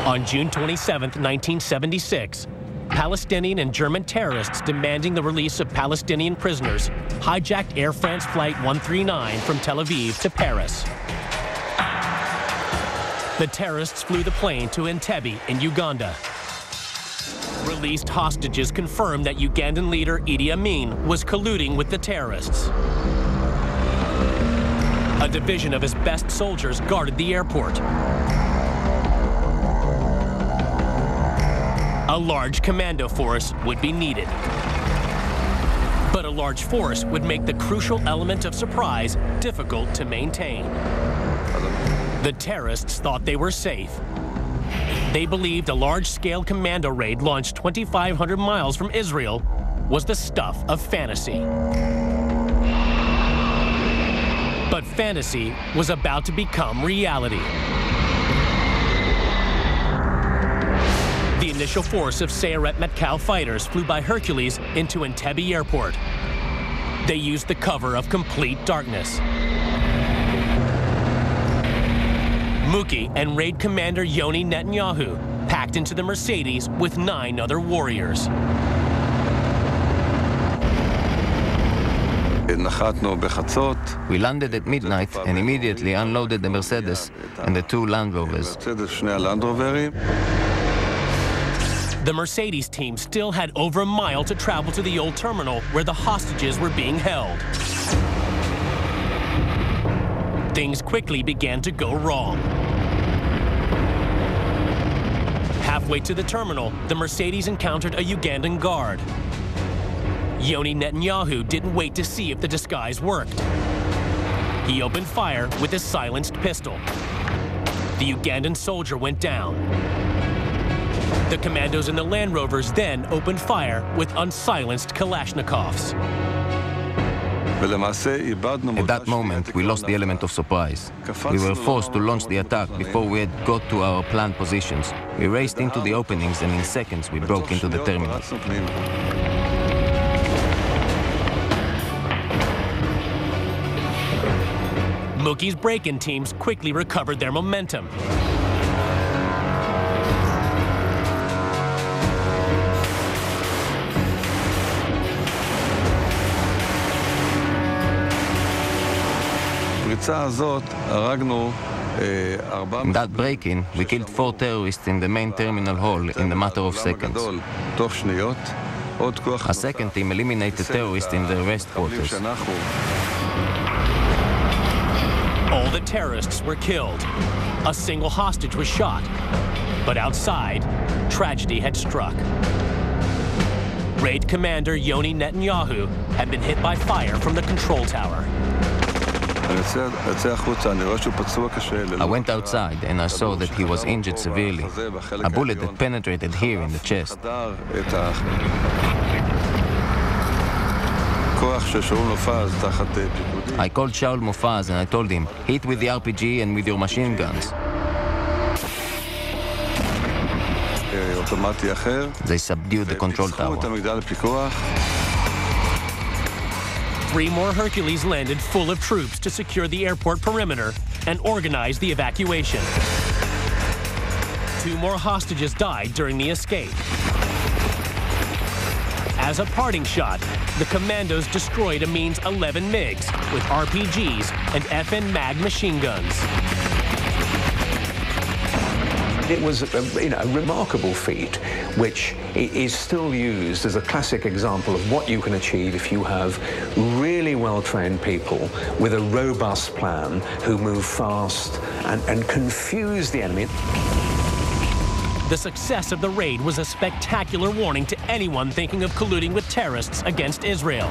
On June 27, 1976, Palestinian and German terrorists demanding the release of Palestinian prisoners hijacked Air France Flight 139 from Tel Aviv to Paris. The terrorists flew the plane to Entebbe in Uganda. Released hostages confirmed that Ugandan leader Idi Amin was colluding with the terrorists. A division of his best soldiers guarded the airport. A large commando force would be needed. But a large force would make the crucial element of surprise difficult to maintain. The terrorists thought they were safe. They believed a large-scale commando raid launched 2,500 miles from Israel was the stuff of fantasy. But fantasy was about to become reality. The initial force of Sayeret Matkal fighters flew by Hercules into Entebbe Airport. They used the cover of complete darkness. Muki and raid commander Yoni Netanyahu packed into the Mercedes with 9 other warriors. We landed at midnight and immediately unloaded the Mercedes and the 2 Land Rovers. The Mercedes team still had over a mile to travel to the old terminal where the hostages were being held. Things quickly began to go wrong. Halfway to the terminal, the Mercedes encountered a Ugandan guard. Yoni Netanyahu didn't wait to see if the disguise worked. He opened fire with his silenced pistol. The Ugandan soldier went down. The commandos in the Land Rovers then opened fire with unsilenced Kalashnikovs. At that moment, we lost the element of surprise. We were forced to launch the attack before we had got to our planned positions. We raced into the openings and in seconds we broke into the terminal. Muki's break-in teams quickly recovered their momentum. In that break-in, we killed 4 terrorists in the main terminal hall in a matter of seconds. A second team eliminated terrorists in the arrest quarters. All the terrorists were killed. A single hostage was shot. But outside, tragedy had struck. Raid commander Yoni Netanyahu had been hit by fire from the control tower. I went outside and I saw that he was injured severely. A bullet had penetrated here in the chest. I called Shaul Mofaz and I told him, hit with the RPG and with your machine guns. They subdued the control tower. 3 more Hercules landed full of troops to secure the airport perimeter and organize the evacuation. 2 more hostages died during the escape. As a parting shot, the commandos destroyed Amin's 11 MiGs with RPGs and FN MAG machine guns. It was a remarkable feat, which is still used as a classic example of what you can achieve if you have really well-trained people with a robust plan who move fast and confuse the enemy. The success of the raid was a spectacular warning to anyone thinking of colluding with terrorists against Israel.